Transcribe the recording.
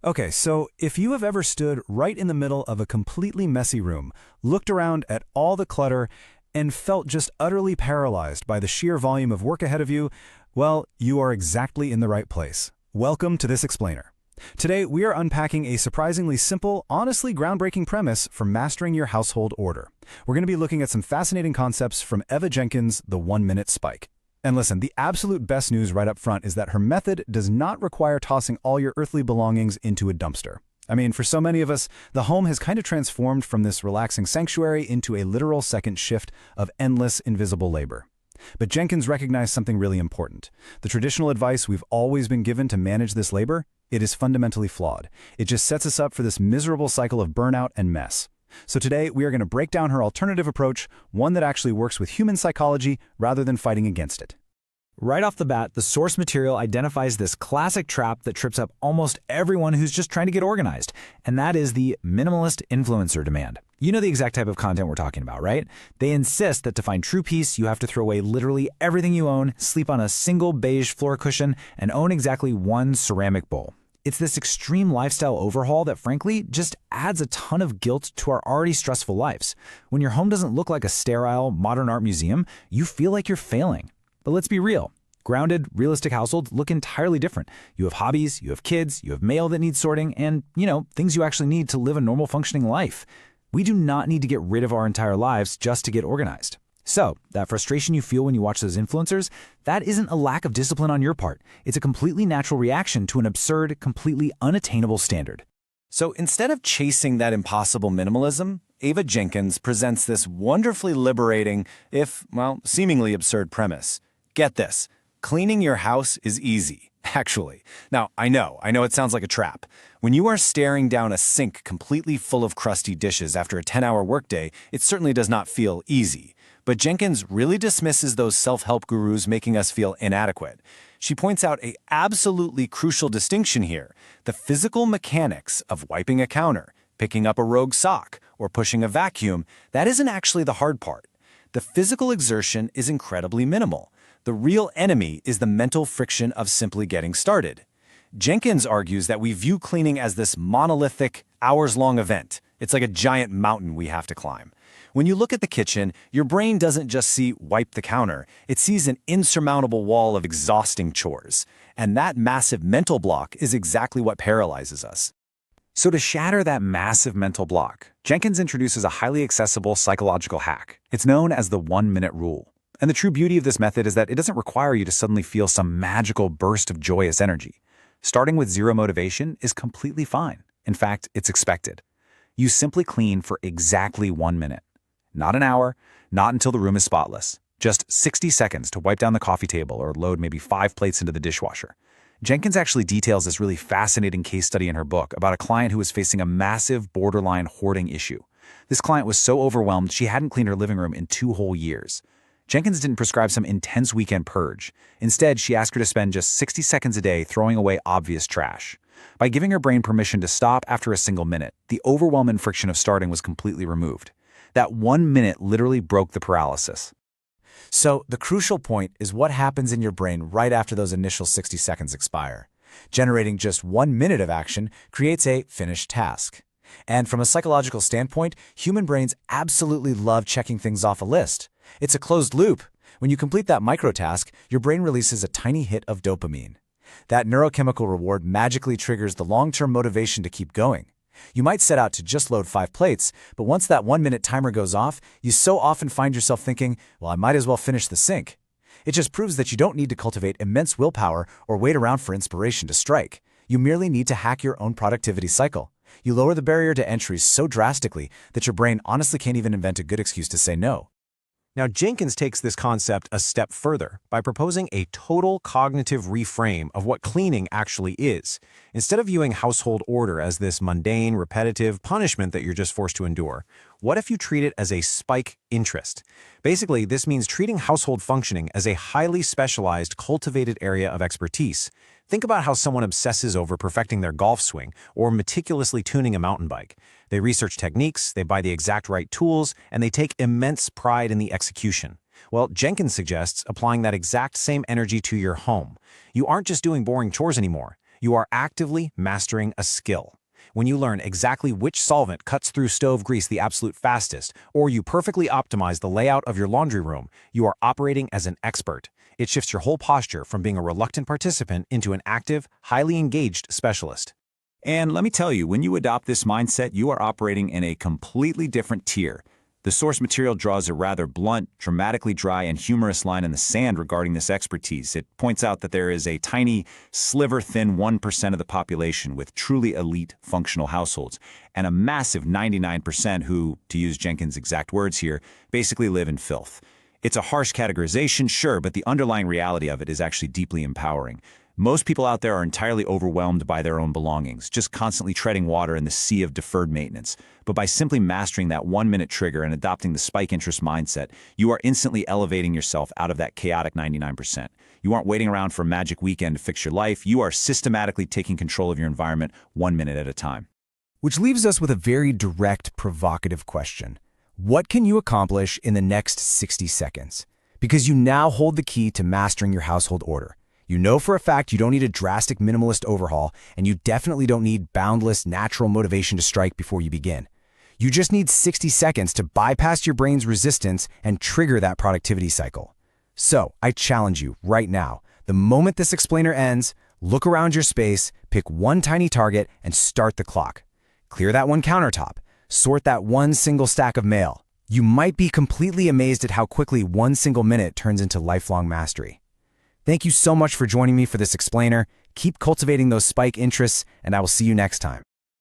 Okay, so if you have ever stood right in the middle of a completely messy room, looked around at all the clutter, and felt just utterly paralyzed by the sheer volume of work ahead of you, well, you are exactly in the right place. Welcome to this explainer. Today, we are unpacking a surprisingly simple, honestly groundbreaking premise for mastering your household order. We're going to be looking at some fascinating concepts from Eva Jenkins' The 1-Minute Spike. And listen, the absolute best news right up front is that her method does not require tossing all your earthly belongings into a dumpster. I mean, for so many of us, the home has kind of transformed from this relaxing sanctuary into a literal second shift of endless, invisible labor. But Jenkins recognized something really important. The traditional advice we've always been given to manage this labor, it is fundamentally flawed. It just sets us up for this miserable cycle of burnout and mess. So today, we are going to break down her alternative approach, one that actually works with human psychology rather than fighting against it. Right off the bat, the source material identifies this classic trap that trips up almost everyone who's just trying to get organized, and that is the minimalist influencer demand. You know the exact type of content we're talking about, right? They insist that to find true peace, you have to throw away literally everything you own, sleep on a single beige floor cushion, and own exactly one ceramic bowl. It's this extreme lifestyle overhaul that, frankly, just adds a ton of guilt to our already stressful lives. When your home doesn't look like a sterile, modern art museum, you feel like you're failing. But let's be real. Grounded, realistic households look entirely different. You have hobbies, you have kids, you have mail that needs sorting, and, things you actually need to live a normal functioning life. We do not need to get rid of our entire lives just to get organized. So, that frustration you feel when you watch those influencers, that isn't a lack of discipline on your part. It's a completely natural reaction to an absurd, completely unattainable standard. So instead of chasing that impossible minimalism, Eva Jenkins presents this wonderfully liberating, seemingly absurd premise. Get this. Cleaning your house is easy, actually. Now, I know it sounds like a trap. When you are staring down a sink completely full of crusty dishes after a 10-hour workday, it certainly does not feel easy. But Jenkins really dismisses those self-help gurus making us feel inadequate. She points out an absolutely crucial distinction here: the physical mechanics of wiping a counter, picking up a rogue sock, or pushing a vacuum. That isn't actually the hard part. The physical exertion is incredibly minimal. The real enemy is the mental friction of simply getting started. Jenkins argues that we view cleaning as this monolithic, hours-long event. It's like a giant mountain we have to climb. When you look at the kitchen, your brain doesn't just see wipe the counter, it sees an insurmountable wall of exhausting chores. And that massive mental block is exactly what paralyzes us. So to shatter that massive mental block, Jenkins introduces a highly accessible psychological hack. It's known as the 1-minute rule. And the true beauty of this method is that it doesn't require you to suddenly feel some magical burst of joyous energy. Starting with zero motivation is completely fine. In fact, it's expected. You simply clean for exactly 1 minute. Not an hour, not until the room is spotless. Just 60 seconds to wipe down the coffee table or load maybe 5 plates into the dishwasher. Jenkins actually details this really fascinating case study in her book about a client who was facing a massive borderline hoarding issue. This client was so overwhelmed she hadn't cleaned her living room in 2 whole years. Jenkins didn't prescribe some intense weekend purge. Instead, she asked her to spend just 60 seconds a day throwing away obvious trash. By giving her brain permission to stop after a single minute, the overwhelming friction of starting was completely removed. That 1 minute literally broke the paralysis. So the crucial point is what happens in your brain right after those initial 60 seconds expire. Generating just 1 minute of action creates a finished task. And from a psychological standpoint, human brains absolutely love checking things off a list. It's a closed loop. When you complete that microtask, your brain releases a tiny hit of dopamine. That neurochemical reward magically triggers the long-term motivation to keep going. You might set out to just load 5 plates, but once that 1-minute timer goes off, you so often find yourself thinking, well, I might as well finish the sink. It just proves that you don't need to cultivate immense willpower or wait around for inspiration to strike. You merely need to hack your own productivity cycle. You lower the barrier to entry so drastically that your brain honestly can't even invent a good excuse to say no. Now, Jenkins takes this concept a step further by proposing a total cognitive reframe of what cleaning actually is. Instead of viewing household order as this mundane, repetitive punishment that you're just forced to endure, what if you treat it as a spike interest? Basically, this means treating household functioning as a highly specialized, cultivated area of expertise. Think about how someone obsesses over perfecting their golf swing or meticulously tuning a mountain bike. They research techniques, they buy the exact right tools, and they take immense pride in the execution. Well, Jenkins suggests applying that exact same energy to your home. You aren't just doing boring chores anymore. You are actively mastering a skill. When you learn exactly which solvent cuts through stove grease the absolute fastest, or you perfectly optimize the layout of your laundry room, you are operating as an expert. It shifts your whole posture from being a reluctant participant into an active, highly engaged specialist. And let me tell you, when you adopt this mindset, you are operating in a completely different tier. The source material draws a rather blunt, dramatically dry, and humorous line in the sand regarding this expertise. It points out that there is a tiny, sliver-thin 1% of the population with truly elite functional households, and a massive 99% who, to use Jenkins' exact words here, basically live in filth. It's a harsh categorization, sure, but the underlying reality of it is actually deeply empowering. Most people out there are entirely overwhelmed by their own belongings, just constantly treading water in the sea of deferred maintenance. But by simply mastering that 1-minute trigger and adopting the spike interest mindset, you are instantly elevating yourself out of that chaotic 99%. You aren't waiting around for a magic weekend to fix your life. You are systematically taking control of your environment 1 minute at a time. Which leaves us with a very direct, provocative question. What can you accomplish in the next 60 seconds? Because you now hold the key to mastering your household order. You know for a fact you don't need a drastic minimalist overhaul, and you definitely don't need boundless natural motivation to strike before you begin. You just need 60 seconds to bypass your brain's resistance and trigger that productivity cycle. So, I challenge you right now, the moment this explainer ends, look around your space, pick one tiny target, and start the clock. Clear that one countertop. Sort that one single stack of mail. You might be completely amazed at how quickly one single minute turns into lifelong mastery. Thank you so much for joining me for this explainer. Keep cultivating those spike interests, and I will see you next time.